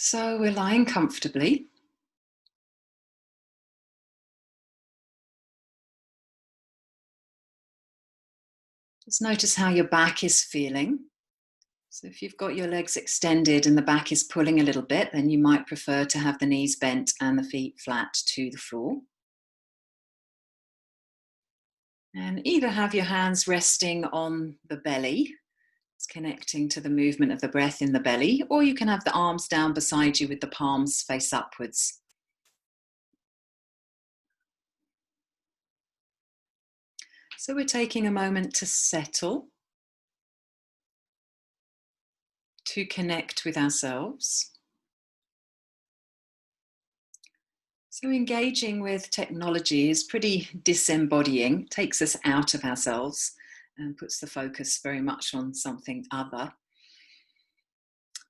So we're lying comfortably. Just notice how your back is feeling. So if you've got your legs extended and the back is pulling a little bit, then you might prefer to have the knees bent and the feet flat to the floor. And either have your hands resting on the belly, it's connecting to the movement of the breath in the belly, or you can have the arms down beside you with the palms face upwards. So we're taking a moment to settle, to connect with ourselves. So engaging with technology is pretty disembodying, takes us out of ourselves and puts the focus very much on something other.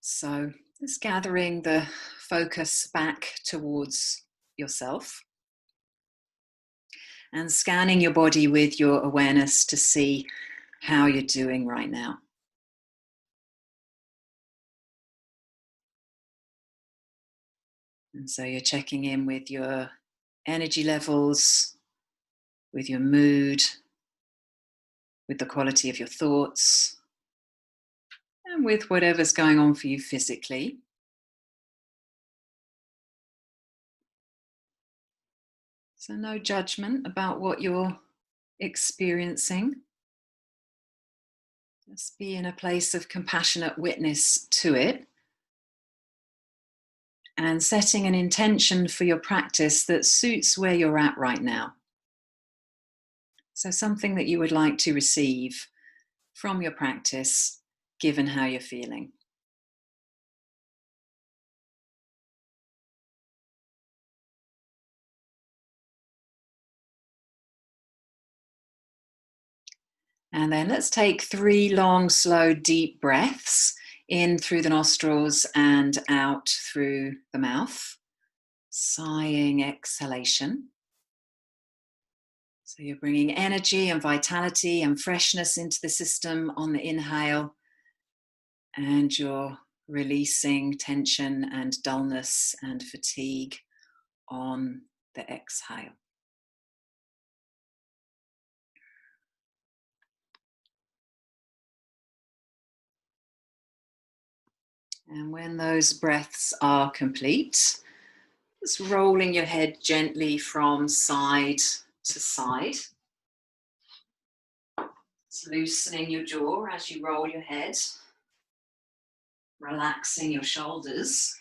So just gathering the focus back towards yourself and scanning your body with your awareness to see how you're doing right now. And so you're checking in with your energy levels, with your mood, with the quality of your thoughts, and with whatever's going on for you physically. So no judgment about what you're experiencing. Just be in a place of compassionate witness to it. And setting an intention for your practice that suits where you're at right now. So something that you would like to receive from your practice, given how you're feeling. And then let's take 3 long, slow, deep breaths in through the nostrils and out through the mouth. Sighing exhalation. So you're bringing energy and vitality and freshness into the system on the inhale, and you're releasing tension and dullness and fatigue on the exhale. And when those breaths are complete, just rolling your head gently from side to side. Just loosening your jaw as you roll your head, relaxing your shoulders.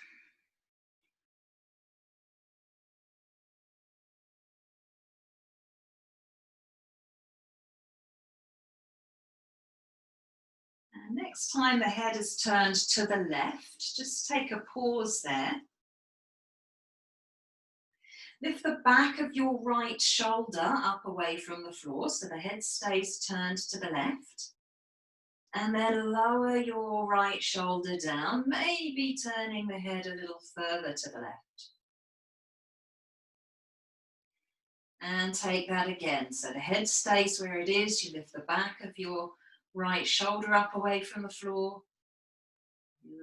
And next time the head is turned to the left, just take a pause there. Lift the back of your right shoulder up away from the floor so the head stays turned to the left. And then lower your right shoulder down, maybe turning the head a little further to the left. And take that again. So the head stays where it is. You lift the back of your right shoulder up away from the floor.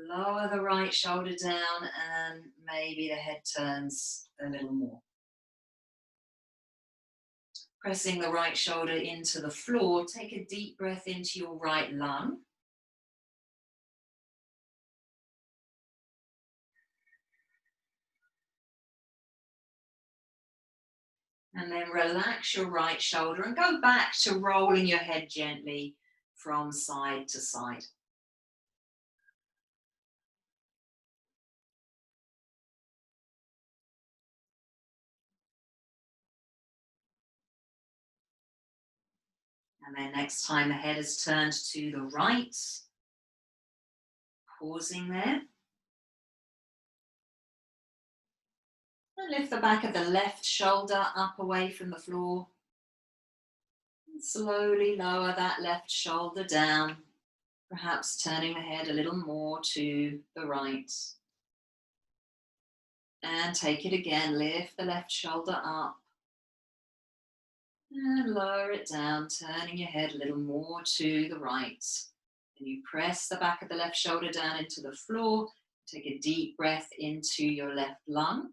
Lower the right shoulder down and maybe the head turns a little more. Pressing the right shoulder into the floor, take a deep breath into your right lung. And then relax your right shoulder and go back to rolling your head gently from side to side. And then next time the head is turned to the right, pausing there. And lift the back of the left shoulder up away from the floor. And slowly lower that left shoulder down, perhaps turning the head a little more to the right. And take it again, lift the left shoulder up. And lower it down, turning your head a little more to the right. And you press the back of the left shoulder down into the floor. Take a deep breath into your left lung.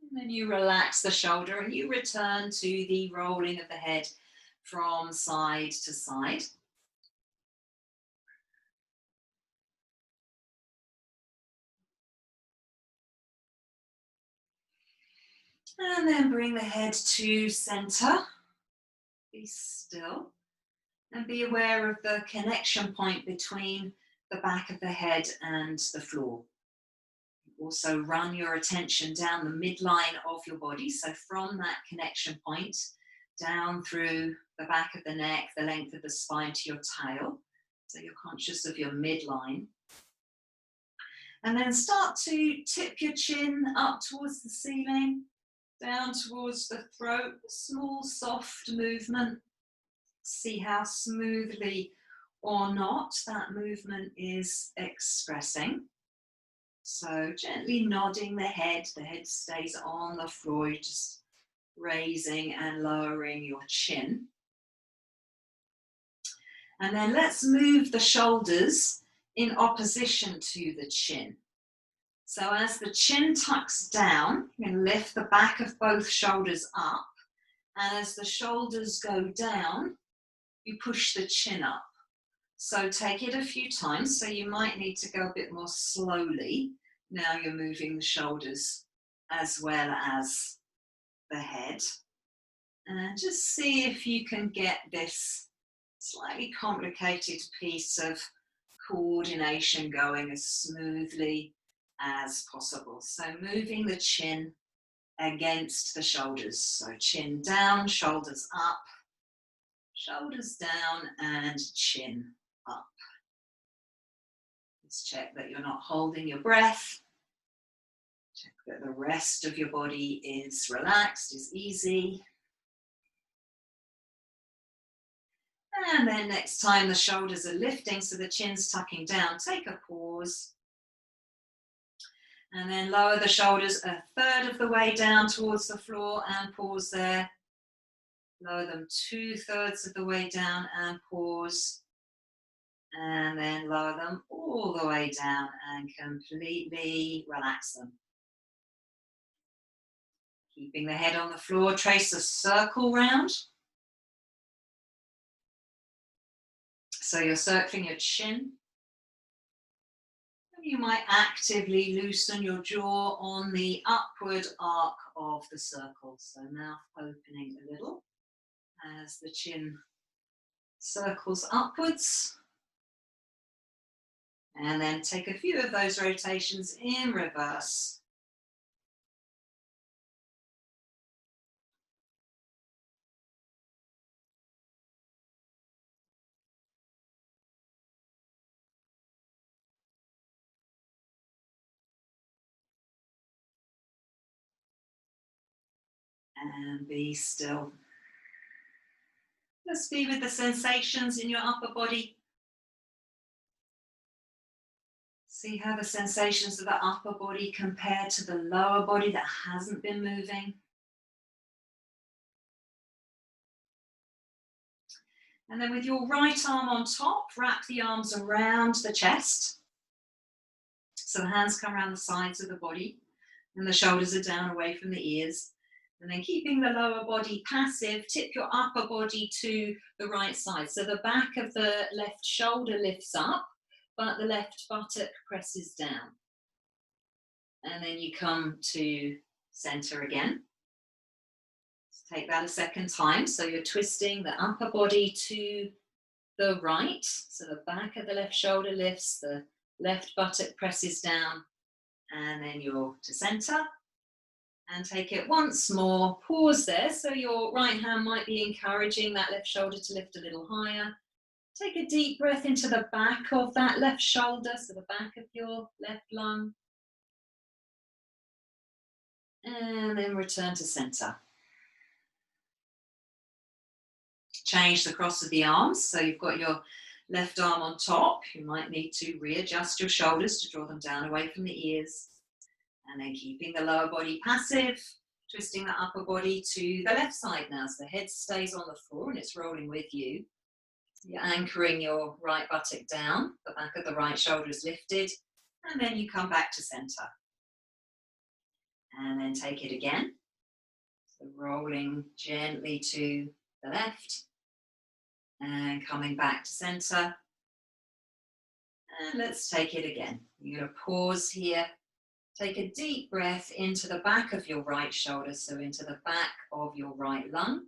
And then you relax the shoulder and you return to the rolling of the head from side to side. And then bring the head to center. Be still and be aware of the connection point between the back of the head and the floor. Also run your attention down the midline of your body. So from that connection point, down through the back of the neck, the length of the spine to your tail. So you're conscious of your midline. And then start to tip your chin up towards the ceiling, down towards the throat. Small, soft movement. See how smoothly or not that movement is expressing. So gently nodding the head stays on the floor, you're just raising and lowering your chin. And then let's move the shoulders in opposition to the chin. So as the chin tucks down, you can lift the back of both shoulders up. And as the shoulders go down, you push the chin up. So take it a few times. So you might need to go a bit more slowly. Now you're moving the shoulders as well as the head. And just see if you can get this slightly complicated piece of coordination going as smoothly as possible. So moving the chin against the shoulders. So chin down, shoulders up, shoulders down and chin up. Let's check that you're not holding your breath. Check that the rest of your body is relaxed, is easy. And then next time the shoulders are lifting, so the chin's tucking down, take a pause. And then lower the shoulders a third of the way down towards the floor and pause there. Lower them 2/3 of the way down and pause. And then lower them all the way down and completely relax them. Keeping the head on the floor, trace a circle round. So you're circling your chin. And you might actively loosen your jaw on the upward arc of the circle. So mouth opening a little as the chin circles upwards. And then take a few of those rotations in reverse. And be still. Just be with the sensations in your upper body. See how the sensations of the upper body compare to the lower body that hasn't been moving. And then with your right arm on top, wrap the arms around the chest. So the hands come around the sides of the body and the shoulders are down away from the ears. And then keeping the lower body passive, tip your upper body to the right side. So the back of the left shoulder lifts up, but the left buttock presses down. And then you come to center again. So take that a second time. So you're twisting the upper body to the right. So the back of the left shoulder lifts, the left buttock presses down, and then you're to center. And take it once more, pause there. So your right hand might be encouraging that left shoulder to lift a little higher. Take a deep breath into the back of that left shoulder, so the back of your left lung. And then return to center. Change the cross of the arms. So you've got your left arm on top. You might need to readjust your shoulders to draw them down away from the ears. And then keeping the lower body passive, twisting the upper body to the left side now. So the head stays on the floor and it's rolling with you. You're anchoring your right buttock down, the back of the right shoulder is lifted, and then you come back to center. And then take it again. So rolling gently to the left, and coming back to center. And let's take it again. You're going to pause here. Take a deep breath into the back of your right shoulder, so into the back of your right lung.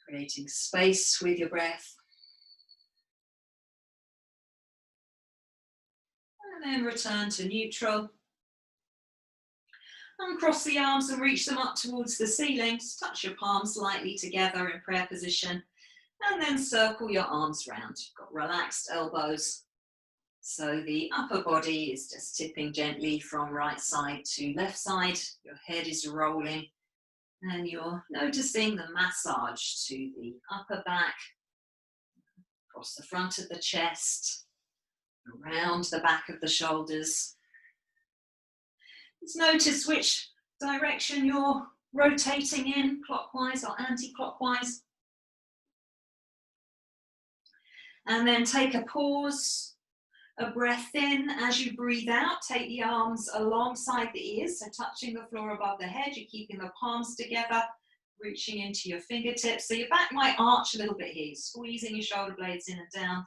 Creating space with your breath. And then return to neutral. Uncross the arms and reach them up towards the ceiling. Just touch your palms lightly together in prayer position. And then circle your arms round. You've got relaxed elbows. So the upper body is just tipping gently from right side to left side. Your head is rolling. And you're noticing the massage to the upper back, across the front of the chest, around the back of the shoulders. Just notice which direction you're rotating in, clockwise or anti-clockwise. And then take a pause, a breath in. As you breathe out, take the arms alongside the ears, so touching the floor above the head. You're keeping the palms together, reaching into your fingertips. So your back might arch a little bit here, squeezing your shoulder blades in and down.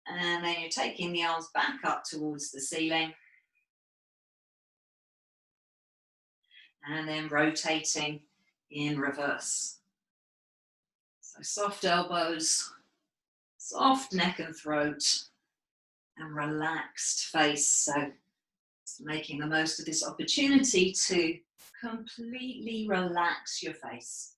And then you're taking the arms back up towards the ceiling. And then rotating in reverse. So soft elbows, soft neck and throat, and relaxed face. So making the most of this opportunity to completely relax your face.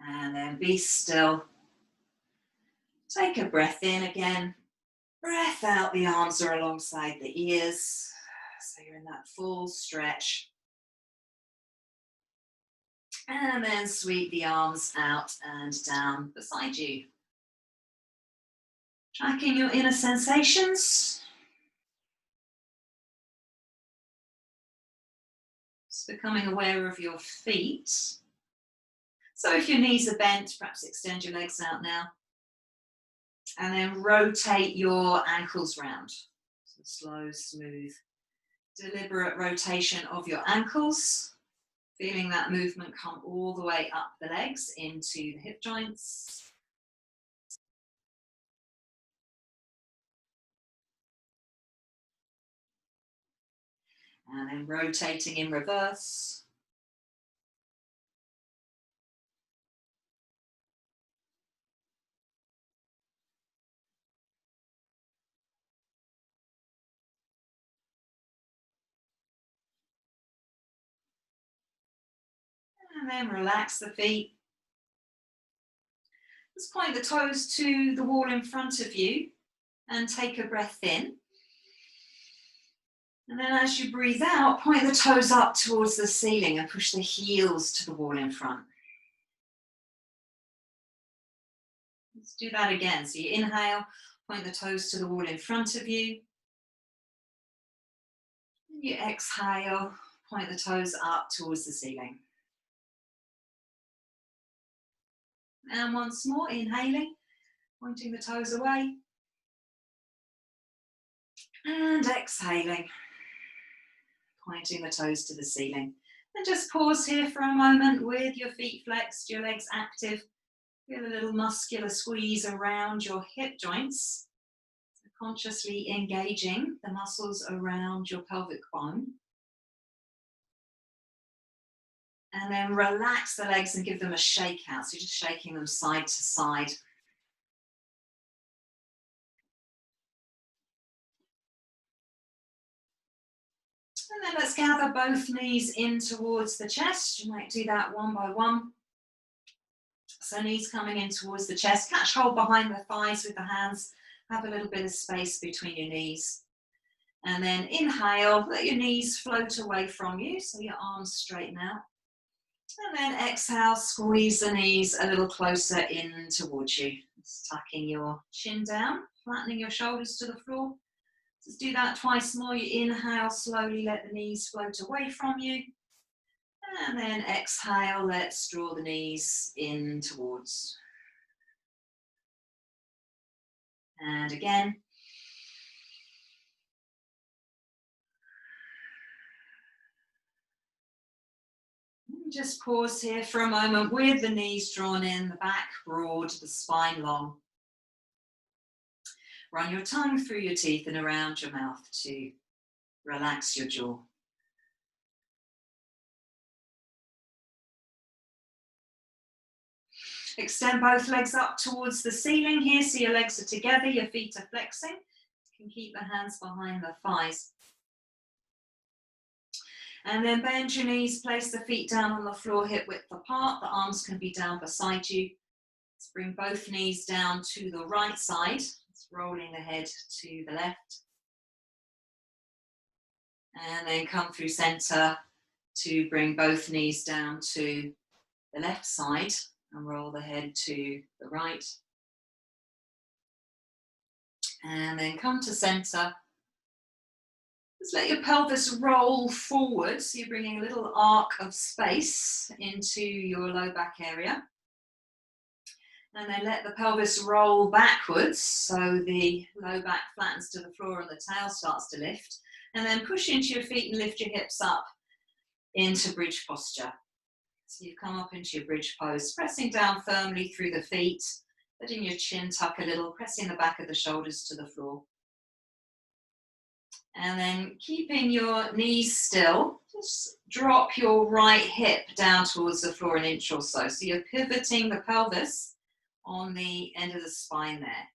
And then be still. Take a breath in again. Breath out, the arms are alongside the ears. So you're in that full stretch. And then sweep the arms out and down beside you. Tracking your inner sensations. Just becoming aware of your feet. So if your knees are bent, perhaps extend your legs out now. And then rotate your ankles round. So slow, smooth, deliberate rotation of your ankles. Feeling that movement come all the way up the legs into the hip joints. And then rotating in reverse. And then relax the feet. Just point the toes to the wall in front of you and take a breath in. And then as you breathe out, point the toes up towards the ceiling and push the heels to the wall in front. Let's do that again. So you inhale, point the toes to the wall in front of you. And you exhale, point the toes up towards the ceiling. And once more, inhaling, pointing the toes away. And exhaling, pointing the toes to the ceiling. And just pause here for a moment with your feet flexed, your legs active. Feel a little muscular squeeze around your hip joints. So consciously engaging the muscles around your pelvic bone. And then relax the legs and give them a shake out. So you're just shaking them side to side. And then let's gather both knees in towards the chest. You might do that one by one. So knees coming in towards the chest. Catch hold behind the thighs with the hands. Have a little bit of space between your knees. And then inhale, let your knees float away from you. So your arms straighten out. And then exhale, squeeze the knees a little closer in towards you. Just tucking your chin down, flattening your shoulders to the floor. Just do that twice more. You inhale, slowly let the knees float away from you. And then exhale, let's draw the knees in towards. And again. Just pause here for a moment with the knees drawn in, the back broad, the spine long. Run your tongue through your teeth and around your mouth to relax your jaw. Extend both legs up towards the ceiling here, so your legs are together, your feet are flexing. You can keep the hands behind the thighs. And then bend your knees, place the feet down on the floor, hip width apart. The arms can be down beside you. Let's bring both knees down to the right side. It's rolling the head to the left. And then come through center to bring both knees down to the left side and roll the head to the right. And then come to center. Just let your pelvis roll forward, so you're bringing a little arc of space into your low back area. And then let the pelvis roll backwards, so the low back flattens to the floor and the tail starts to lift. And then push into your feet and lift your hips up into bridge posture. So you've come up into your bridge pose, pressing down firmly through the feet, letting your chin tuck a little, pressing the back of the shoulders to the floor. And then keeping your knees still, just drop your right hip down towards the floor an inch or so. So you're pivoting the pelvis on the end of the spine there.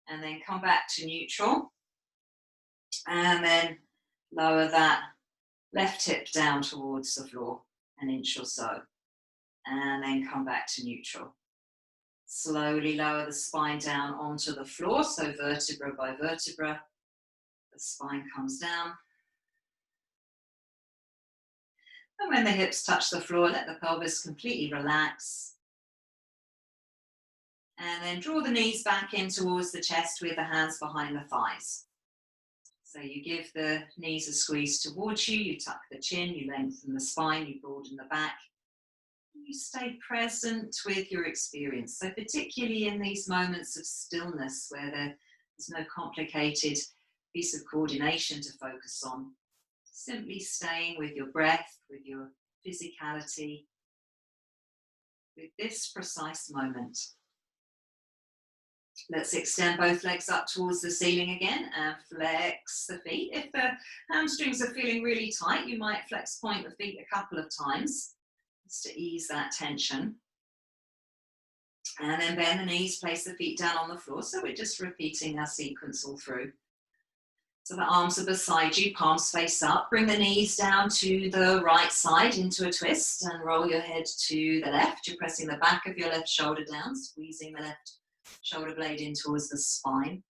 And then come back to neutral. And then lower that left hip down towards the floor an inch or so. And then come back to neutral. Slowly lower the spine down onto the floor, so vertebra by vertebra. The spine comes down. And when the hips touch the floor, let the pelvis completely relax. And then draw the knees back in towards the chest with the hands behind the thighs. So you give the knees a squeeze towards you, you tuck the chin, you lengthen the spine, you broaden the back. You stay present with your experience. So particularly in these moments of stillness where there's no complicated piece of coordination to focus on, simply staying with your breath, with your physicality, with this precise moment. Let's extend both legs up towards the ceiling again and flex the feet. If the hamstrings are feeling really tight, you might flex point the feet a couple of times just to ease that tension. And then bend the knees, place the feet down on the floor. So we're just repeating our sequence all through. So the arms are beside you, palms face up. Bring the knees down to the right side into a twist and roll your head to the left. You're pressing the back of your left shoulder down, squeezing the left shoulder blade in towards the spine.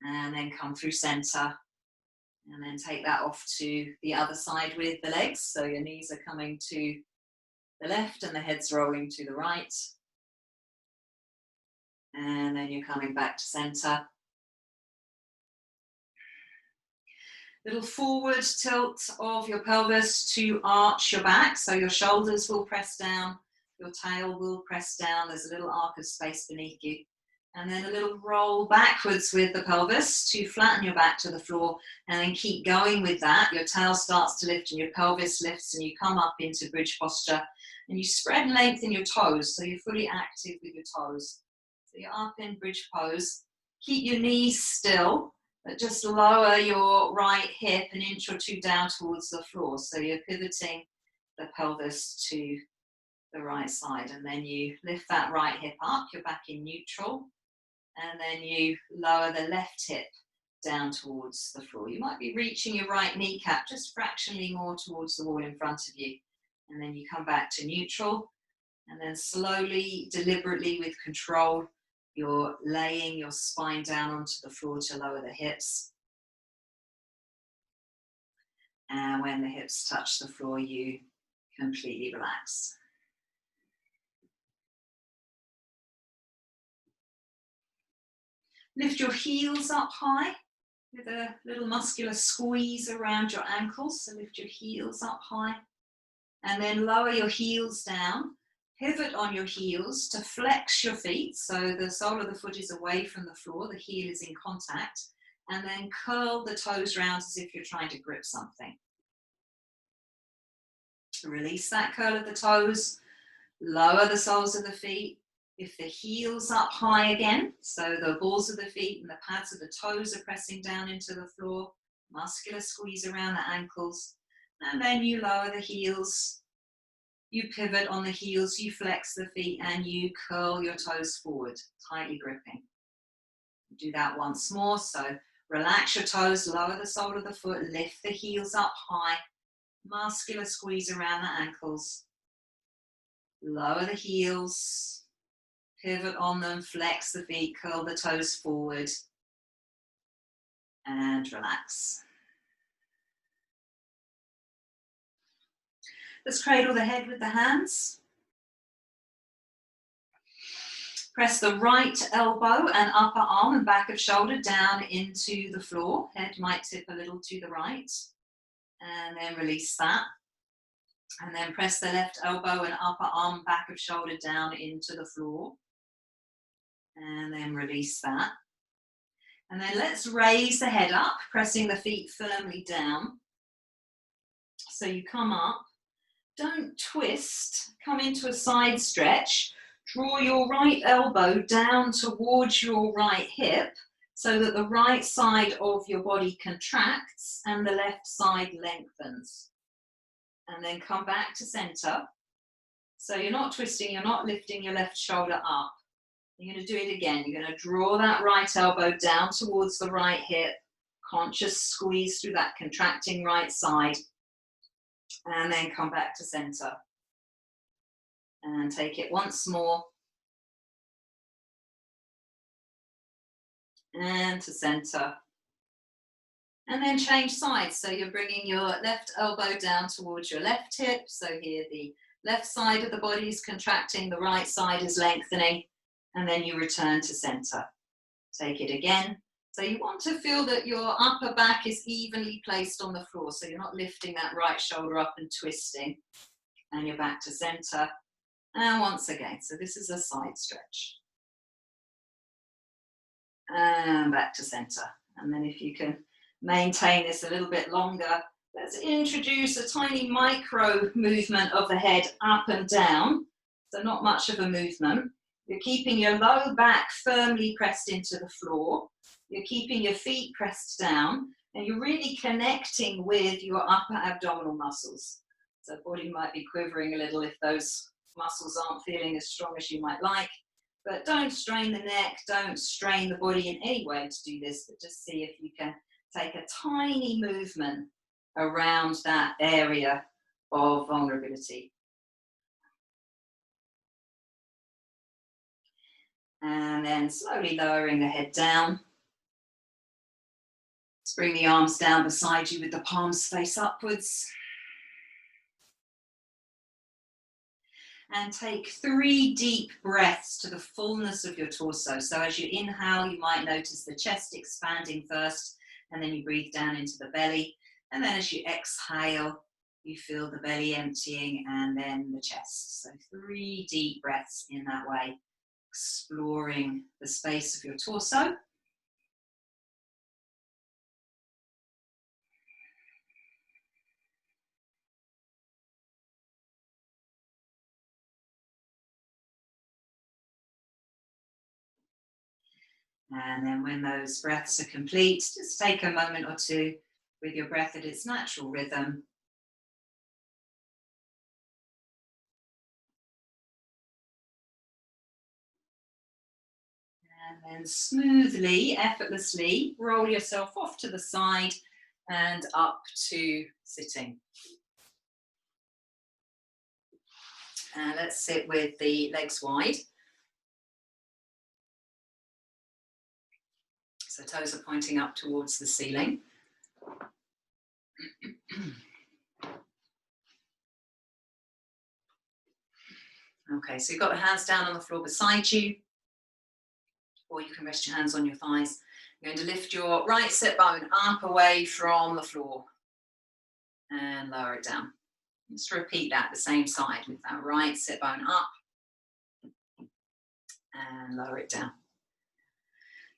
And then come through center. And then take that off to the other side with the legs. So your knees are coming to the left and the head's rolling to the right. And then you're coming back to center. Little forward tilt of your pelvis to arch your back. So your shoulders will press down, your tail will press down. There's a little arc of space beneath you. And then a little roll backwards with the pelvis to flatten your back to the floor. And then keep going with that. Your tail starts to lift and your pelvis lifts and you come up into bridge posture. And you spread and lengthen your toes, so you're fully active with your toes. So you're up in bridge pose. Keep your knees still, but just lower your right hip an inch or two down towards the floor. So you're pivoting the pelvis to the right side. And then you lift that right hip up, you're back in neutral. And then you lower the left hip down towards the floor. You might be reaching your right kneecap just fractionally more towards the wall in front of you. And then you come back to neutral. And then slowly, deliberately, with control, you're laying your spine down onto the floor to lower the hips. And when the hips touch the floor, you completely relax. Lift your heels up high with a little muscular squeeze around your ankles. So lift your heels up high and then lower your heels down. Pivot on your heels to flex your feet. So the sole of the foot is away from the floor, the heel is in contact. And then curl the toes round as if you're trying to grip something. Release that curl of the toes. Lower the soles of the feet. Lift the heels up high again. So the balls of the feet and the pads of the toes are pressing down into the floor. Muscular squeeze around the ankles. And then you lower the heels. You pivot on the heels. You flex the feet and you curl your toes forward, tightly gripping. Do that once more. So relax your toes, lower the sole of the foot, lift the heels up high. Muscular squeeze around the ankles. Lower the heels. Pivot on them, flex the feet, curl the toes forward, and relax. Let's cradle the head with the hands. Press the right elbow and upper arm and back of shoulder down into the floor. Head might tip a little to the right, and then release that. And then press the left elbow and upper arm, back of shoulder down into the floor. And then release that. And then let's raise the head up, pressing the feet firmly down. So you come up, don't twist, come into a side stretch. Draw your right elbow down towards your right hip so that the right side of your body contracts and the left side lengthens. And then come back to center. So you're not twisting, you're not lifting your left shoulder up. You're going to do it again. You're going to draw that right elbow down towards the right hip. Conscious squeeze through that contracting right side. And then come back to center. And take it once more. And to center. And then change sides. So you're bringing your left elbow down towards your left hip. So here the left side of the body is contracting, the right side is lengthening. And then you return to center. Take it again. So you want to feel that your upper back is evenly placed on the floor. So you're not lifting that right shoulder up and twisting. And you're back to center. And once again. So this is a side stretch. And back to center. And then if you can maintain this a little bit longer, let's introduce a tiny micro movement of the head up and down. So not much of a movement. You're keeping your low back firmly pressed into the floor. You're keeping your feet pressed down, and you're really connecting with your upper abdominal muscles. So the body might be quivering a little if those muscles aren't feeling as strong as you might like. But don't strain the neck, don't strain the body in any way to do this, but just see if you can take a tiny movement around that area of vulnerability. And then slowly lowering the head down. Let's bring the arms down beside you with the palms face upwards. And take 3 deep breaths to the fullness of your torso. So as you inhale, you might notice the chest expanding first, and then you breathe down into the belly. And then as you exhale, you feel the belly emptying and then the chest. So 3 deep breaths in that way, exploring the space of your torso. And then when those breaths are complete, just take a moment or two with your breath at its natural rhythm. And then smoothly, effortlessly, roll yourself off to the side and up to sitting. And let's sit with the legs wide. So toes are pointing up towards the ceiling. Okay, so you've got the hands down on the floor beside you. or you can rest your hands on your thighs. You're going to lift your right sit bone up away from the floor and lower it down. Just repeat that, the same side, with that right sit bone up and lower it down.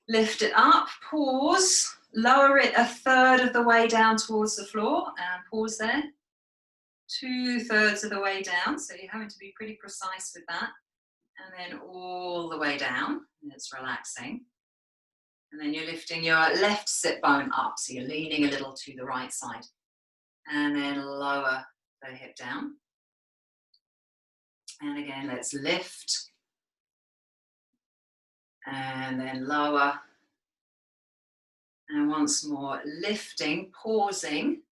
Lift it up, pause, lower it 1/3 of the way down towards the floor and pause there. 2/3 of the way down, so you're having to be pretty precise with that. And then all the way down, and it's relaxing. And then you're lifting your left sit bone up, so you're leaning a little to the right side. And then lower the hip down. And again, let's lift. And then lower. And once more, lifting, pausing,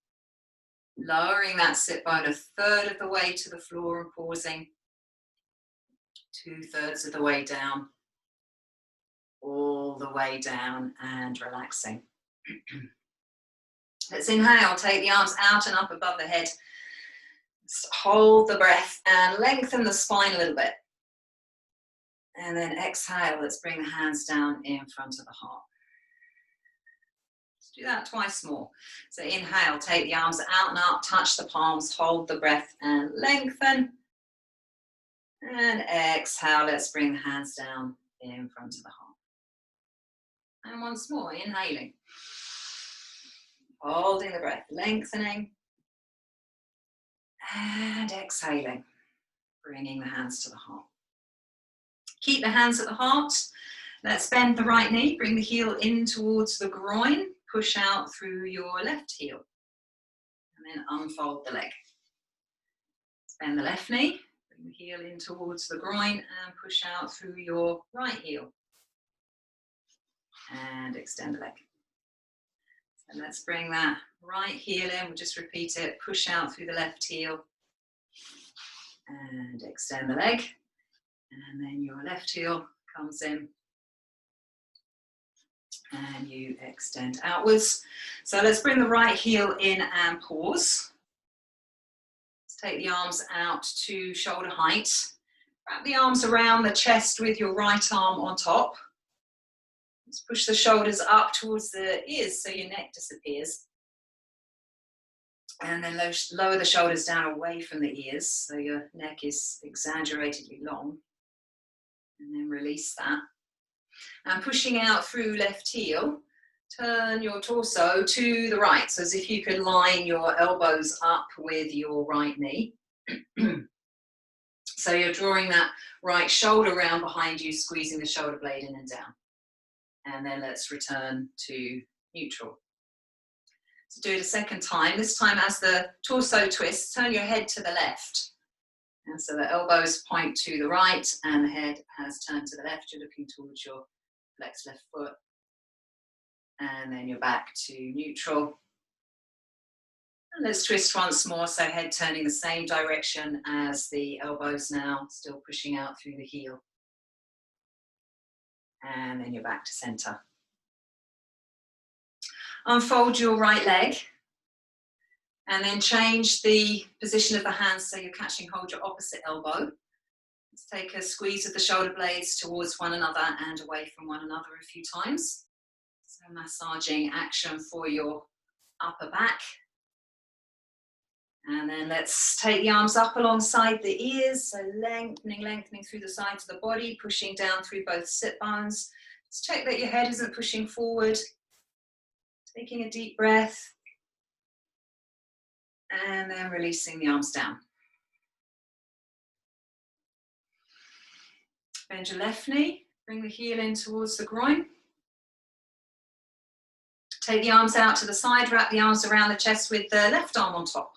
lowering that sit bone 1/3 of the way to the floor and pausing. 2/3 of the way down, all the way down and relaxing. Let's inhale, take the arms out and up above the head. Hold the breath and lengthen the spine a little bit. And then exhale, let's bring the hands down in front of the heart. Let's do that twice more. So inhale, take the arms out and up, touch the palms, hold the breath and lengthen. And exhale, let's bring the hands down in front of the heart. And once more, inhaling. Holding the breath, lengthening. And exhaling, bringing the hands to the heart. Keep the hands at the heart. Let's bend the right knee, bring the heel in towards the groin, push out through your left heel. And then unfold the leg. Let's bend the left knee. Bring the heel in towards the groin and push out through your right heel. And extend the leg. So let's bring that right heel in. We'll just repeat it. Push out through the left heel. And extend the leg. And then your left heel comes in. And you extend outwards. So let's bring the right heel in and pause. Take the arms out to shoulder height. Wrap the arms around the chest with your right arm on top. Let's push the shoulders up towards the ears so your neck disappears. And then lower the shoulders down away from the ears so your neck is exaggeratedly long. And then release that. And pushing out through left heel, turn your torso to the right, so as if you could line your elbows up with your right knee. So you're drawing that right shoulder round behind you, squeezing the shoulder blade in and down. And then let's return to neutral. So do it a second time. This time as the torso twists, turn your head to the left. And so the elbows point to the right and the head has turned to the left. You're looking towards your flexed left foot. And then you're back to neutral. And let's twist once more, so head turning the same direction as the elbows now, still pushing out through the heel. And then you're back to center. Unfold your right leg. And then change the position of the hands so you're catching hold your opposite elbow. Let's take a squeeze of the shoulder blades towards one another and away from one another a few times. So massaging action for your upper back. And then let's take the arms up alongside the ears, so lengthening through the sides of the body, pushing down through both sit bones. Just check that your head isn't pushing forward. Taking a deep breath. And then releasing the arms down. Bend your left knee, bring the heel in towards the groin. Take the arms out to the side, wrap the arms around the chest with the left arm on top.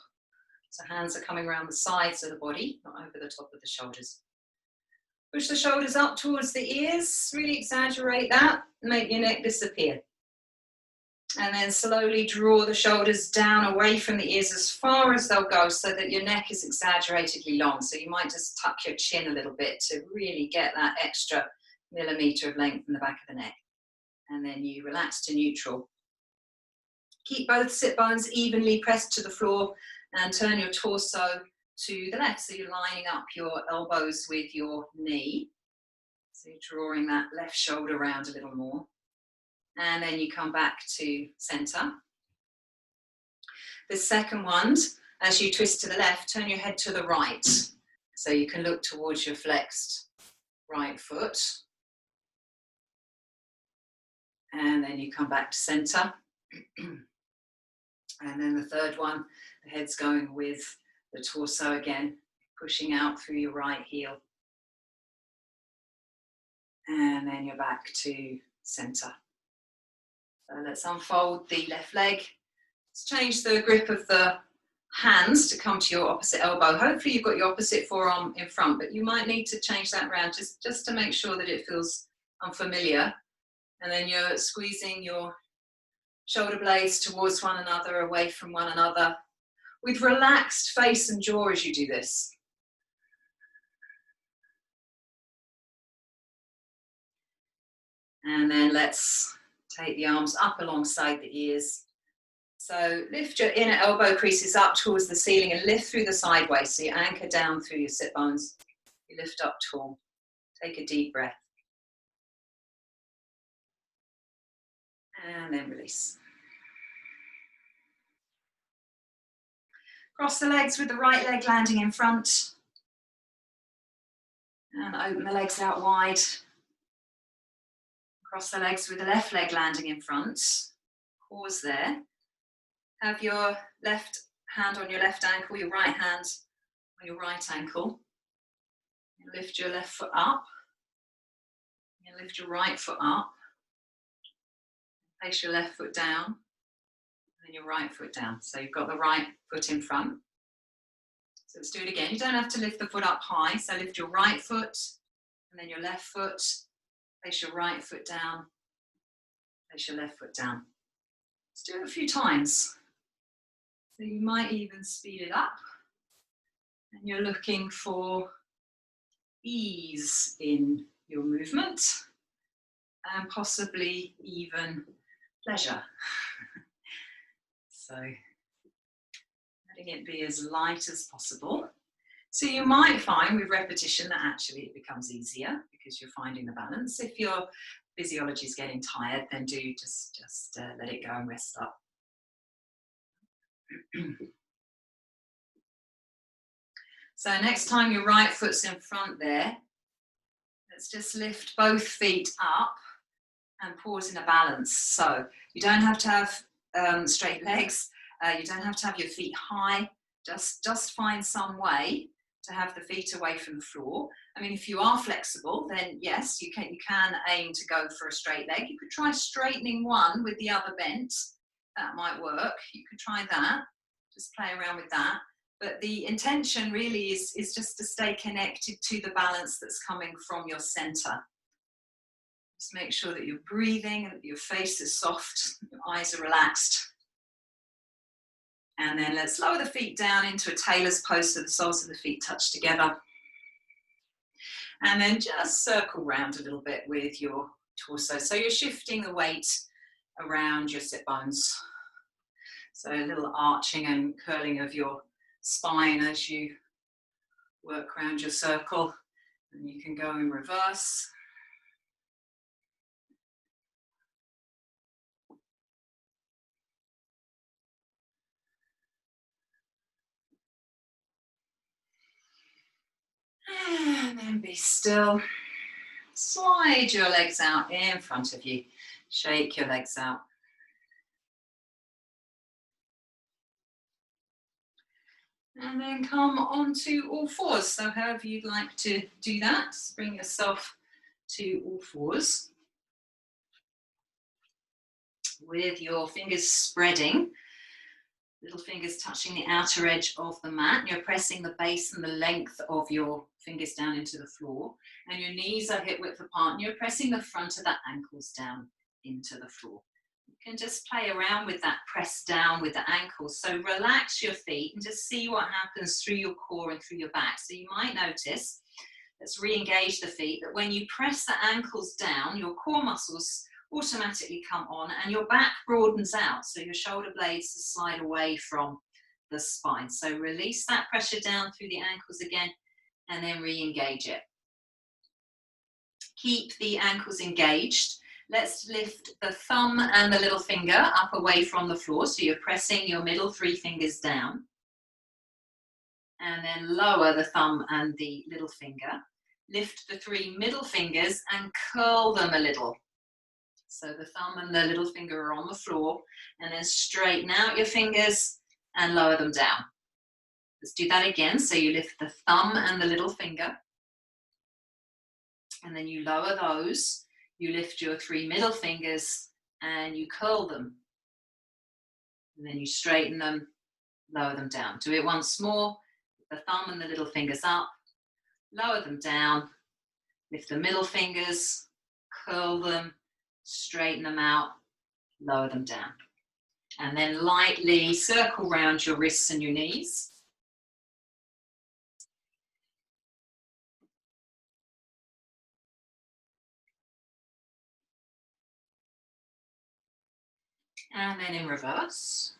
So hands are coming around the sides of the body, not over the top of the shoulders. Push the shoulders up towards the ears, really exaggerate that, make your neck disappear. And then slowly draw the shoulders down away from the ears as far as they'll go so that your neck is exaggeratedly long. So you might just tuck your chin a little bit to really get that extra millimetre of length in the back of the neck. And then you relax to neutral. Keep both sit bones evenly pressed to the floor and turn your torso to the left. So you're lining up your elbows with your knee. So you're drawing that left shoulder round a little more. And then you come back to center. The second one, as you twist to the left, turn your head to the right. So you can look towards your flexed right foot. And then you come back to center. And then the third one, the head's going with the torso again, pushing out through your right heel. And then you're back to center. So let's unfold the left leg. Let's change the grip of the hands to come to your opposite elbow. Hopefully you've got your opposite forearm in front, but you might need to change that around just to make sure that it feels unfamiliar. And then you're squeezing your shoulder blades towards one another, away from one another, with relaxed face and jaw as you do this. And then let's take the arms up alongside the ears. So lift your inner elbow creases up towards the ceiling and lift through the sideways. So you anchor down through your sit bones. You lift up tall. Take a deep breath. And then release. Cross the legs with the right leg landing in front. And open the legs out wide. Cross the legs with the left leg landing in front. Pause there. Have your left hand on your left ankle, your right hand on your right ankle. You lift your left foot up. You lift your right foot up. Place your left foot down. And then your right foot down. So you've got the right foot in front. So let's do it again. You don't have to lift the foot up high. So lift your right foot and then your left foot. Place your right foot down. Place your left foot down. Let's do it a few times. So you might even speed it up. And you're looking for ease in your movement and possibly even pleasure. So letting it be as light as possible. So you might find with repetition that actually it becomes easier because you're finding the balance. If your physiology is getting tired, then do just let it go and rest up. So next time your right foot's in front there, let's just lift both feet up and pause in a balance. So you don't have to have straight legs, you don't have to have your feet high, just find some way to have the feet away from the floor. I mean, if you are flexible, then yes, you can aim to go for a straight leg. You could try straightening one with the other bent. That might work. You could try that. Just play around with that. But the intention really is just to stay connected to the balance that's coming from your center. Just make sure that you're breathing and that your face is soft, your eyes are relaxed. And then let's lower the feet down into a tailor's pose so the soles of the feet touch together. And then just circle round a little bit with your torso. So you're shifting the weight around your sit bones. So a little arching and curling of your spine as you work around your circle. And you can go in reverse. And then be still. Slide your legs out in front of you. Shake your legs out. And then come onto all fours. So however you'd like to do that, just bring yourself to all fours. With your fingers spreading, little fingers touching the outer edge of the mat. You're pressing the base and the length of your fingers down into the floor. And your knees are hip width apart. And you're pressing the front of the ankles down into the floor. You can just play around with that press down with the ankles. So relax your feet and just see what happens through your core and through your back. So you might notice, let's re-engage the feet, that when you press the ankles down, your core muscles automatically come on and your back broadens out. So your shoulder blades slide away from the spine. So release that pressure down through the ankles again and then re-engage it. keep the ankles engaged. Let's lift the thumb and the little finger up away from the floor. So you're pressing your middle 3 fingers down. And then lower the thumb and the little finger. Lift the 3 middle fingers and curl them a little. So the thumb and the little finger are on the floor, and then straighten out your fingers and lower them down. Let's do that again. So you lift the thumb and the little finger, and then you lower those. You lift your 3 middle fingers and you curl them. And then you straighten them, lower them down. Do it once more. The thumb and the little fingers up, lower them down, lift the middle fingers, curl them, straighten them out, lower them down. And then lightly circle round your wrists and your knees. And then in reverse.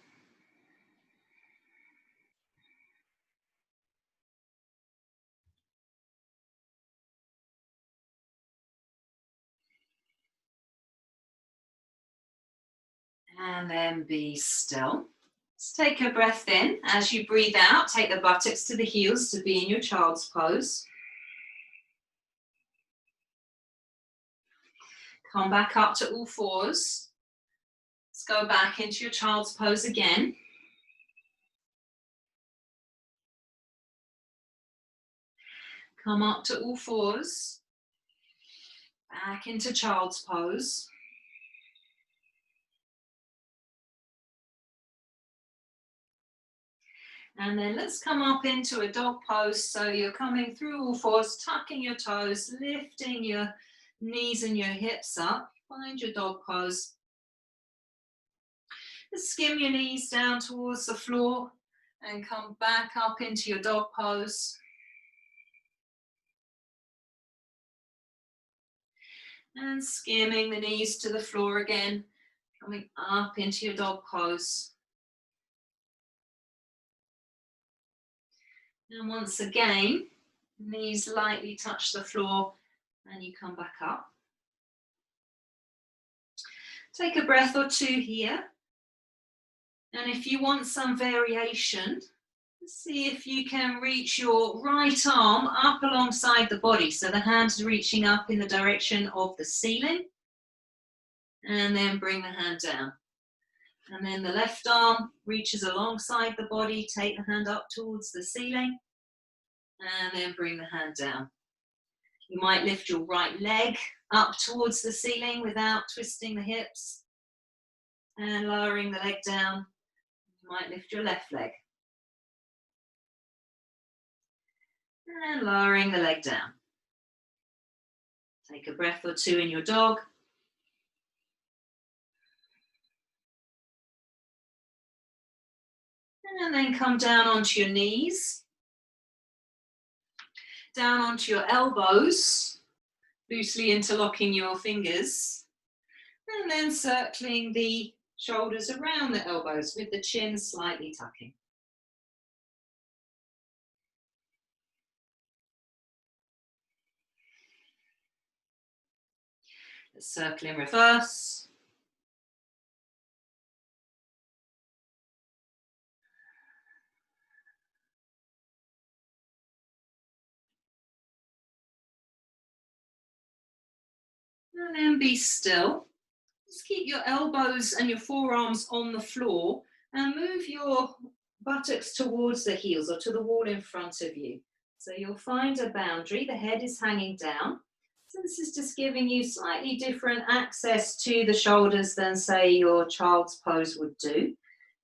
And then be still. Let's take a breath in. As you breathe out, take the buttocks to the heels to be in your child's pose. Come back up to all fours. Let's go back into your child's pose again. Come up to all fours. Back into child's pose. And then let's come up into a dog pose. So you're coming through all fours, tucking your toes, lifting your knees and your hips up. Find your dog pose. Just skim your knees down towards the floor and come back up into your dog pose. And skimming the knees to the floor again, coming up into your dog pose. And once again, knees lightly touch the floor and you come back up. Take a breath or two here. And if you want some variation, see if you can reach your right arm up alongside the body. So the hand's reaching up in the direction of the ceiling. And then bring the hand down. And then the left arm reaches alongside the body. Take the hand up towards the ceiling. And then bring the hand down. You might lift your right leg up towards the ceiling without twisting the hips. And lowering the leg down. You might lift your left leg. And lowering the leg down. Take a breath or two in your dog. And then come down onto your knees. Down onto your elbows, loosely interlocking your fingers. And then circling the shoulders around the elbows with the chin slightly tucking. Let's circle in reverse. And then be still. Just keep your elbows and your forearms on the floor and move your buttocks towards the heels or to the wall in front of you. So you'll find a boundary, the head is hanging down. So this is just giving you slightly different access to the shoulders than, say, your child's pose would do.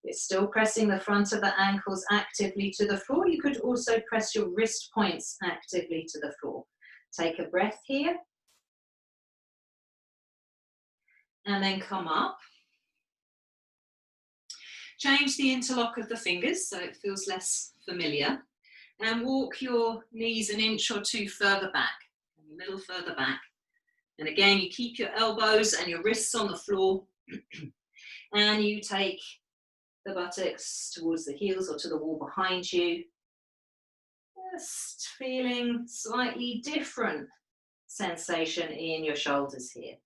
It's still pressing the front of the ankles actively to the floor. You could also press your wrist points actively to the floor. Take a breath here. And then come up. Change the interlock of the fingers so it feels less familiar. And walk your knees an inch or two further back, a little further back. And again, you keep your elbows and your wrists on the floor. And you take the buttocks towards the heels or to the wall behind you. Just feeling slightly different sensation in your shoulders here.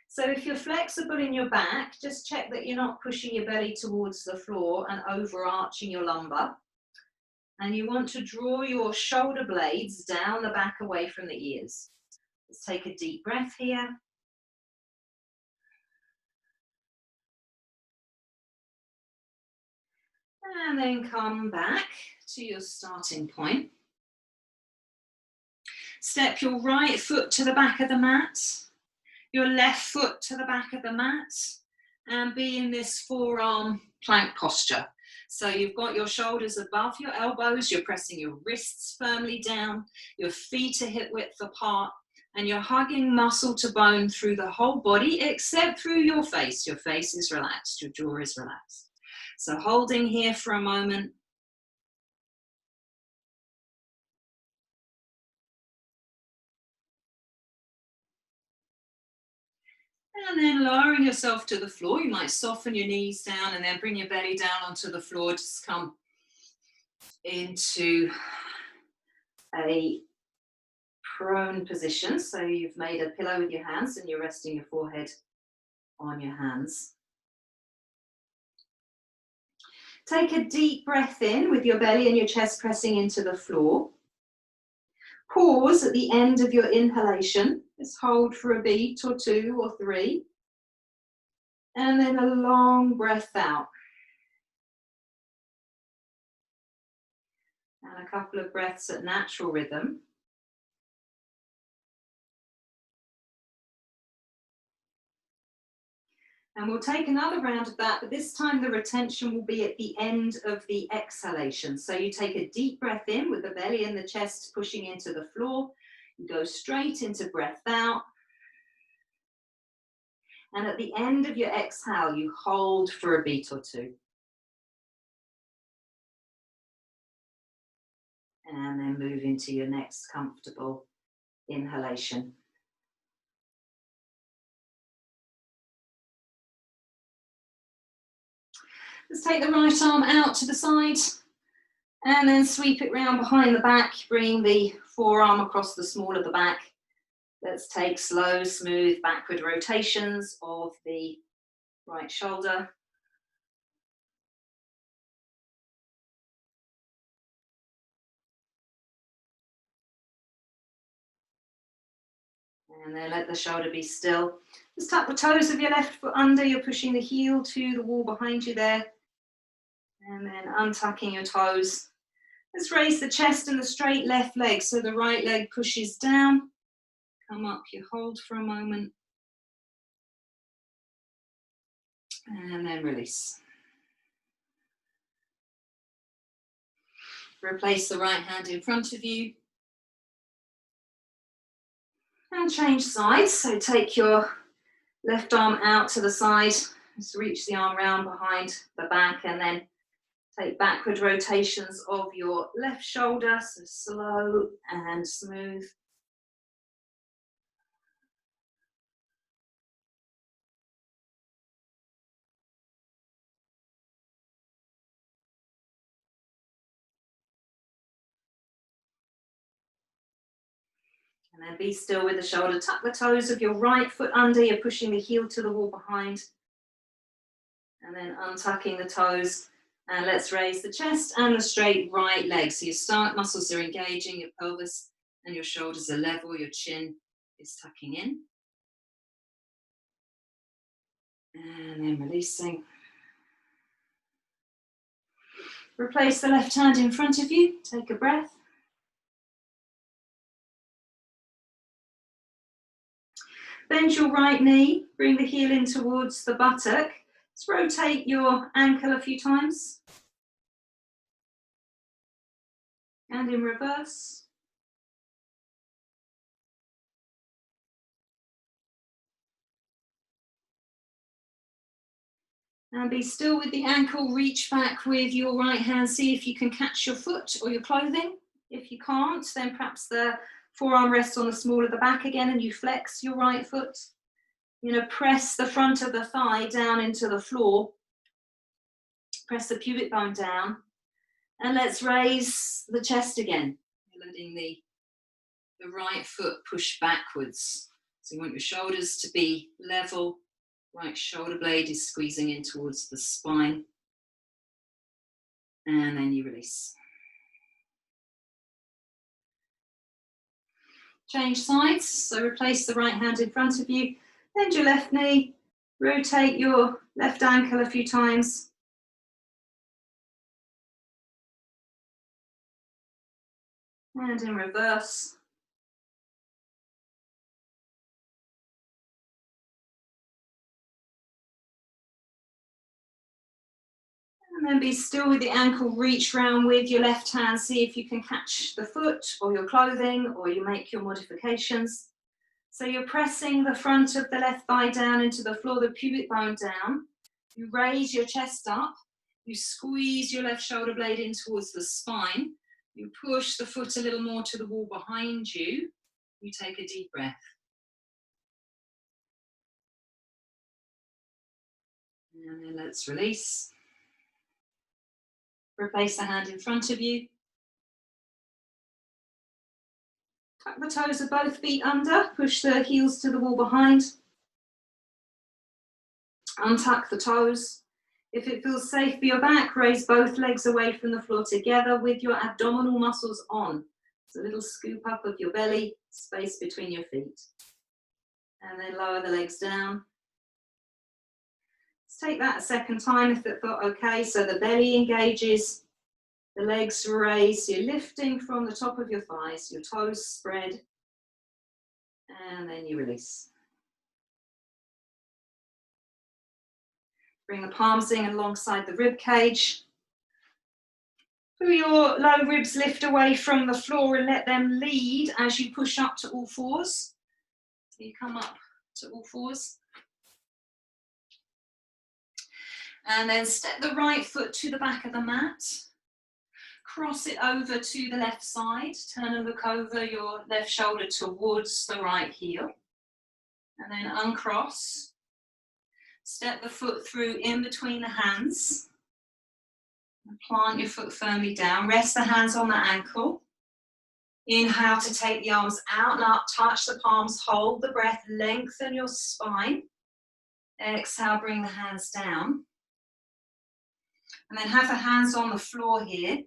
So if you're flexible in your back, just check that you're not pushing your belly towards the floor and overarching your lumbar. And you want to draw your shoulder blades down the back away from the ears. Let's take a deep breath here. And then come back to your starting point. Step your right foot to the back of the mat, your left foot to the back of the mat, and be in this forearm plank posture. So you've got your shoulders above your elbows, you're pressing your wrists firmly down, your feet are hip width apart, and you're hugging muscle to bone through the whole body, except through your face. Your face is relaxed, your jaw is relaxed. So holding here for a moment. And then lowering yourself to the floor. You might soften your knees down and then bring your belly down onto the floor. Just come into a prone position. So you've made a pillow with your hands and you're resting your forehead on your hands. Take a deep breath in with your belly and your chest pressing into the floor. Pause at the end of your inhalation. Just hold for a beat or two or three. And then a long breath out. And a couple of breaths at natural rhythm. And we'll take another round of that, but this time the retention will be at the end of the exhalation. So you take a deep breath in with the belly and the chest pushing into the floor. You go straight into breath out. And at the end of your exhale, you hold for a beat or two. And then move into your next comfortable inhalation. Let's take the right arm out to the side and then sweep it round behind the back. Bring the forearm across the small of the back. Let's take slow, smooth backward rotations of the right shoulder. And then let the shoulder be still. Just tuck the toes of your left foot under. You're pushing the heel to the wall behind you there. And then untucking your toes. Let's raise the chest and the straight left leg. So the right leg pushes down. Come up, you hold for a moment. And then release. Replace the right hand in front of you. And change sides. So take your left arm out to the side. Just reach the arm round behind the back and then take backward rotations of your left shoulder. So slow and smooth. And then be still with the shoulder. Tuck the toes of your right foot under. You're pushing the heel to the wall behind. And then untucking the toes. And let's raise the chest and the straight right leg. So your stomach muscles are engaging, your pelvis and your shoulders are level, your chin is tucking in. And then releasing. Replace the left hand in front of you. Take a breath. Bend your right knee, bring the heel in towards the buttock. Let's rotate your ankle a few times. And in reverse. And be still with the ankle, reach back with your right hand, see if you can catch your foot or your clothing. If you can't, then perhaps the forearm rests on the small of the back again and you flex your right foot. Press the front of the thigh down into the floor. Press the pubic bone down. And let's raise the chest again. Letting the the right foot pushed backwards. So you want your shoulders to be level. Right shoulder blade is squeezing in towards the spine. And then you release. Change sides, so replace the right hand in front of you, bend your left knee, rotate your left ankle a few times. And in reverse. And then be still with the ankle, reach round with your left hand, see if you can catch the foot or your clothing, or you make your modifications. So you're pressing the front of the left thigh down into the floor, the pubic bone down. You raise your chest up. You squeeze your left shoulder blade in towards the spine. You push the foot a little more to the wall behind you. You take a deep breath. And then let's release. Replace the hand in front of you. Tuck the toes of both feet under. Push the heels to the wall behind. Untuck the toes. If it feels safe for your back, raise both legs away from the floor together with your abdominal muscles on. It's a little scoop up of your belly, space between your feet. And then lower the legs down. Let's take that a second time if it felt okay. So the belly engages, the legs raise. So you're lifting from the top of your thighs, your toes spread, and then you release. Bring the palms in alongside the rib cage. Pull your low ribs lift away from the floor and let them lead as you push up to all fours. So you come up to all fours. And then step the right foot to the back of the mat. Cross it over to the left side. Turn and look over your left shoulder towards the right heel. And then uncross. Step the foot through in between the hands. And plant your foot firmly down. Rest the hands on the ankle. Inhale to take the arms out and up. Touch the palms. Hold the breath. Lengthen your spine. Exhale, bring the hands down. And then have the hands on the floor here.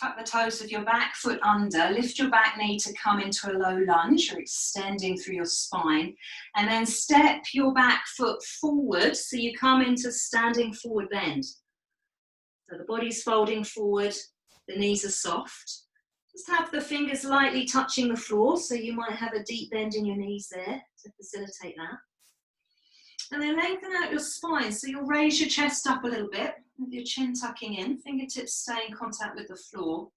Tuck the toes of your back foot under. Lift your back knee to come into a low lunge. You're extending through your spine. And then step your back foot forward so you come into standing forward bend. So the body's folding forward, the knees are soft. Just have the fingers lightly touching the floor, so you might have a deep bend in your knees there to facilitate that. And then lengthen out your spine, so you'll raise your chest up a little bit, with your chin tucking in, fingertips stay in contact with the floor.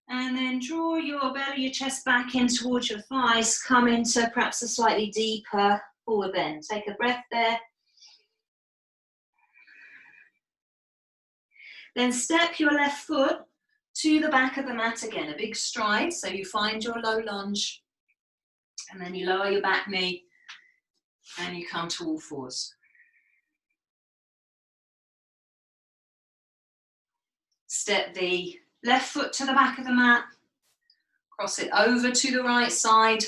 And then draw your belly, your chest back in towards your thighs, come into perhaps a slightly deeper forward bend. Take a breath there. Then step your left foot to the back of the mat again, a big stride. So you find your low lunge, and then you lower your back knee, and you come to all fours. Step the left foot to the back of the mat, cross it over to the right side,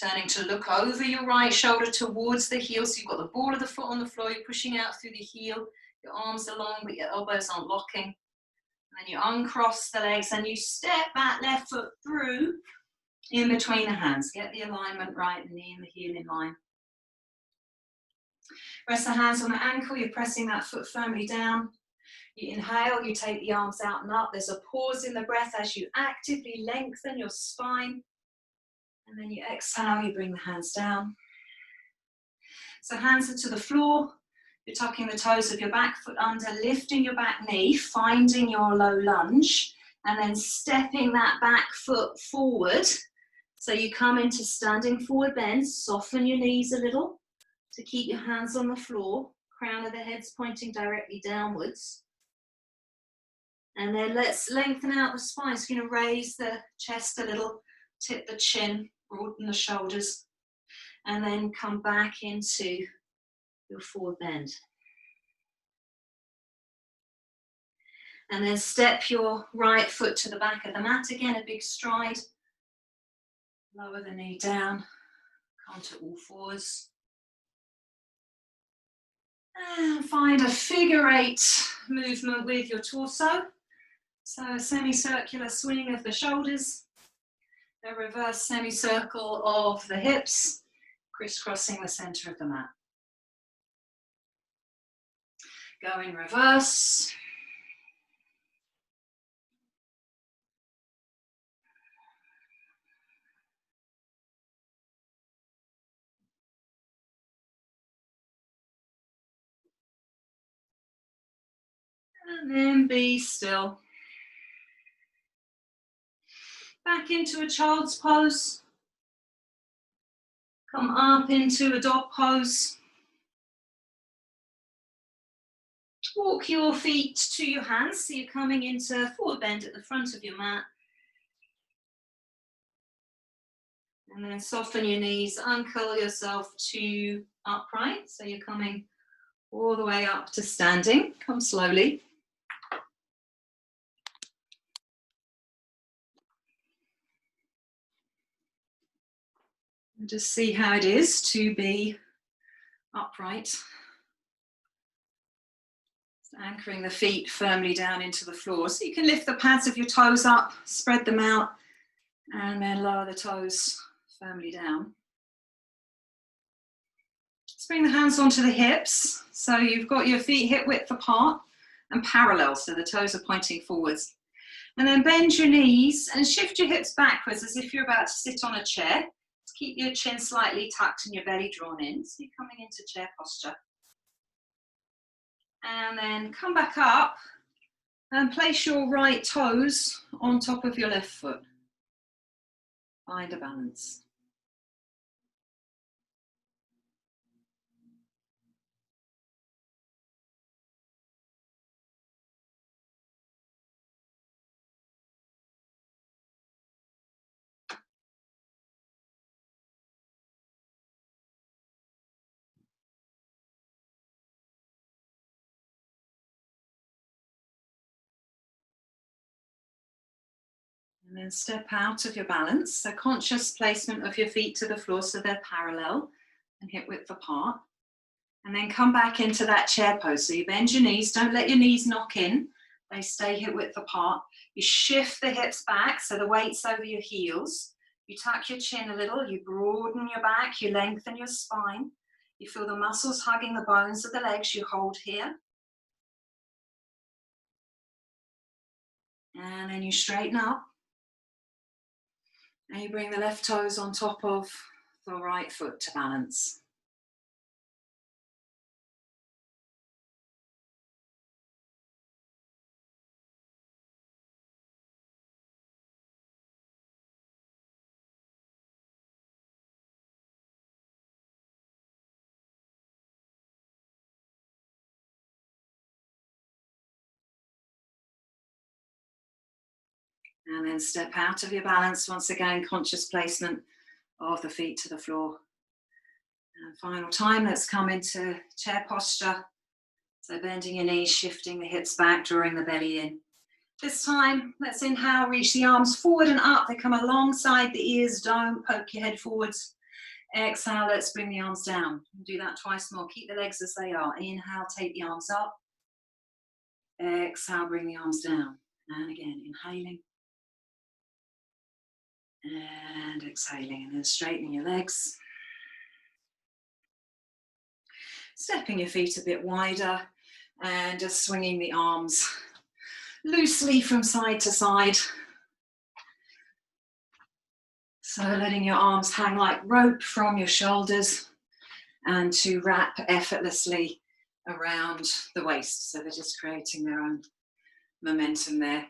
turning to look over your right shoulder towards the heel. So you've got the ball of the foot on the floor, you're pushing out through the heel. Your arms are long, but your elbows aren't locking. And then you uncross the legs and you step that left foot through in between the hands. Get the alignment right, the knee and the heel in line. Rest the hands on the ankle, you're pressing that foot firmly down. You inhale, you take the arms out and up. There's a pause in the breath as you actively lengthen your spine. And then you exhale, you bring the hands down. So hands are to the floor. You're tucking the toes of your back foot under, lifting your back knee, finding your low lunge, and then stepping that back foot forward. So you come into standing forward bend, soften your knees a little to keep your hands on the floor, crown of the head's pointing directly downwards. And then let's lengthen out the spine. So you're going to raise the chest a little, tip the chin, broaden the shoulders, and then come back into your forward bend. And then step your right foot to the back of the mat again, a big stride. Lower the knee down, come to all fours. And find a figure 8 movement with your torso. So a semicircular swing of the shoulders, a reverse semicircle of the hips, crisscrossing the center of the mat. Go in reverse. And then be still. Back into a child's pose. Come up into a dog pose. Walk your feet to your hands, so you're coming into forward bend at the front of your mat. And then soften your knees, uncurl yourself to upright, so you're coming all the way up to standing. Come slowly. And just see how it is to be upright. Anchoring the feet firmly down into the floor. So you can lift the pads of your toes up, spread them out, and then lower the toes firmly down. Let's bring the hands onto the hips. So you've got your feet hip width apart and parallel, so the toes are pointing forwards. And then bend your knees and shift your hips backwards as if you're about to sit on a chair. Keep your chin slightly tucked and your belly drawn in. So you're coming into chair posture. And then come back up and place your right toes on top of your left foot. Find a balance. And then step out of your balance. So conscious placement of your feet to the floor so they're parallel and hip width apart. And then come back into that chair pose. So you bend your knees, don't let your knees knock in. They stay hip width apart. You shift the hips back so the weight's over your heels. You tuck your chin a little, you broaden your back, you lengthen your spine. You feel the muscles hugging the bones of the legs, you hold here. And then you straighten up. And you bring the left toes on top of the right foot to balance. And then step out of your balance, once again, conscious placement of the feet to the floor. And final time, let's come into chair posture. So bending your knees, shifting the hips back, drawing the belly in. This time, let's inhale, reach the arms forward and up. They come alongside the ears, don't poke your head forwards. Exhale, let's bring the arms down. Do that twice more. Keep the legs as they are. Inhale, take the arms up. Exhale, bring the arms down. And again, inhaling. And exhaling, and then straightening your legs. Stepping your feet a bit wider and just swinging the arms loosely from side to side. So letting your arms hang like rope from your shoulders and to wrap effortlessly around the waist. So they're just creating their own momentum there.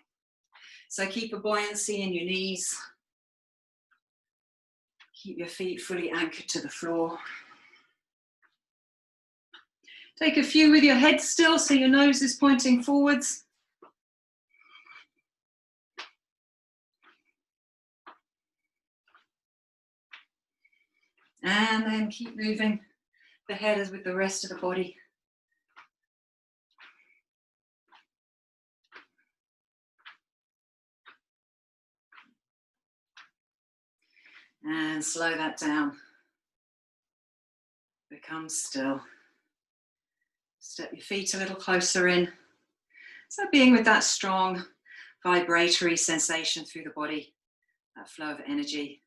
So keep a buoyancy in your knees. Keep your feet fully anchored to the floor. Take a few with your head still, so your nose is pointing forwards. And then keep moving the head as with the rest of the body. And slow that down. Become still. Step your feet a little closer in. So being with that strong vibratory sensation through the body, that flow of energy.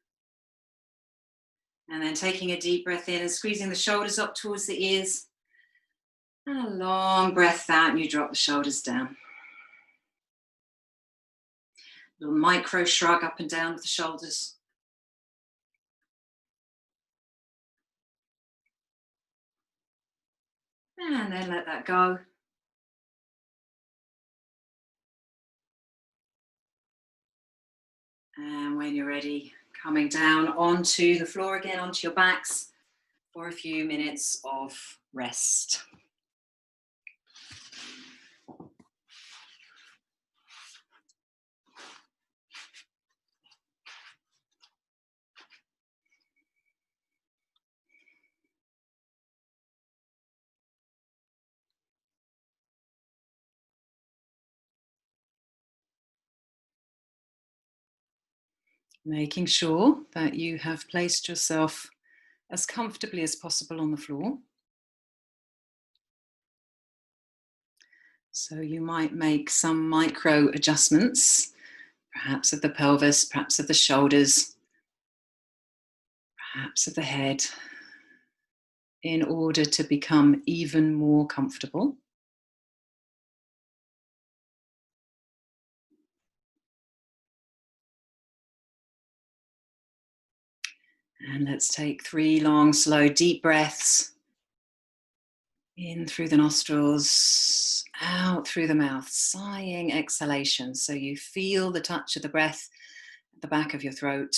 And then taking a deep breath in and squeezing the shoulders up towards the ears. And a long breath out, and you drop the shoulders down. Little micro shrug up and down with the shoulders. And then let that go. And when you're ready, coming down onto the floor again, onto your backs for a few minutes of rest. Making sure that you have placed yourself as comfortably as possible on the floor. So you might make some micro adjustments, perhaps of the pelvis, perhaps of the shoulders, perhaps of the head, in order to become even more comfortable. And let's take 3 long, slow, deep breaths. In through the nostrils, out through the mouth, sighing exhalation. So you feel the touch of the breath at the back of your throat,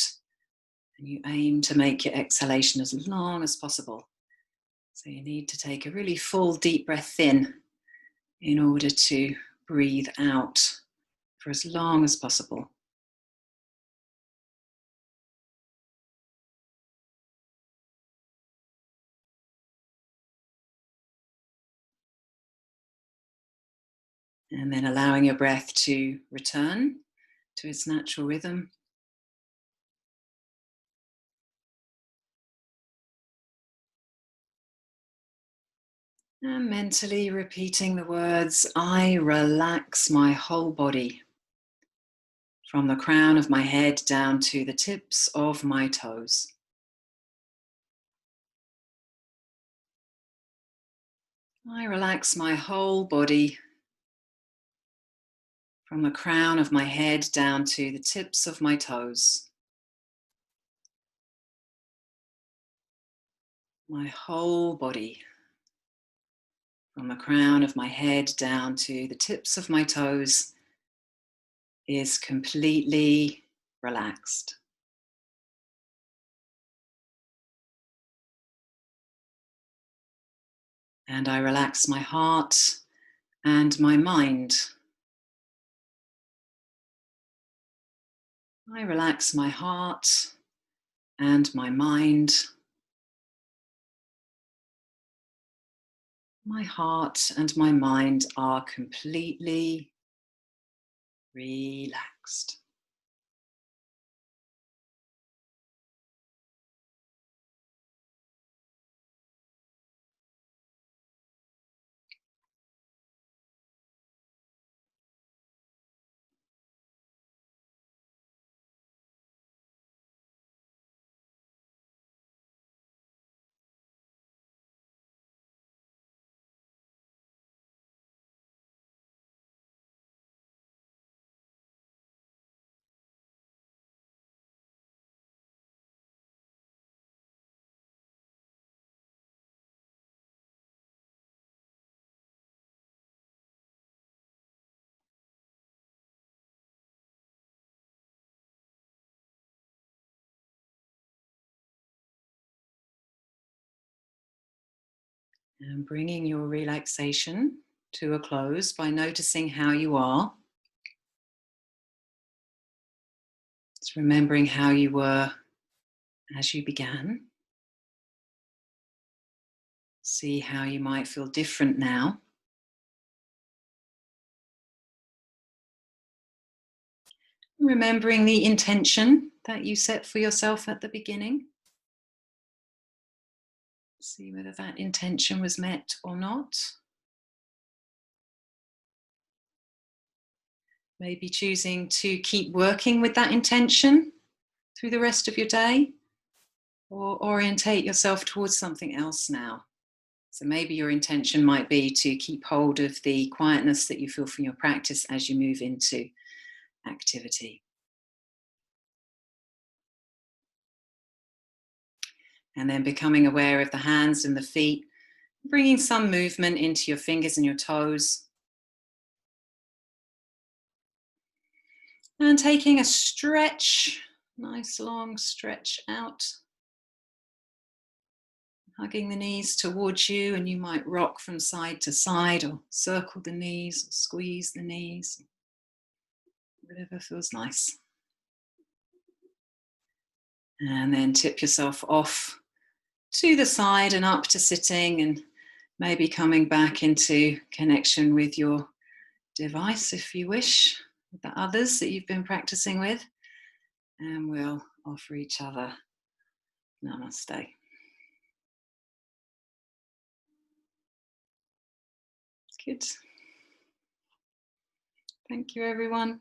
and you aim to make your exhalation as long as possible. So you need to take a really full, deep breath in order to breathe out for as long as possible. And then allowing your breath to return to its natural rhythm. And mentally repeating the words, I relax my whole body, from the crown of my head down to the tips of my toes. I relax my whole body, from the crown of my head down to the tips of my toes. My whole body, from the crown of my head down to the tips of my toes, is completely relaxed. And I relax my heart and my mind. I relax my heart and my mind. My heart and my mind are completely relaxed. And bringing your relaxation to a close by noticing how you are. Just remembering how you were as you began. See how you might feel different now. Remembering the intention that you set for yourself at the beginning. See whether that intention was met or not. Maybe choosing to keep working with that intention through the rest of your day, or orientate yourself towards something else now. So maybe your intention might be to keep hold of the quietness that you feel from your practice as you move into activity. And then becoming aware of the hands and the feet, bringing some movement into your fingers and your toes. And taking a stretch, nice long stretch out. Hugging the knees towards you, and you might rock from side to side or circle the knees or squeeze the knees, whatever feels nice. And then tip yourself off to the side and up to sitting, and maybe coming back into connection with your device if you wish, with the others that you've been practicing with. And we'll offer each other namaste. Good. Thank you, everyone.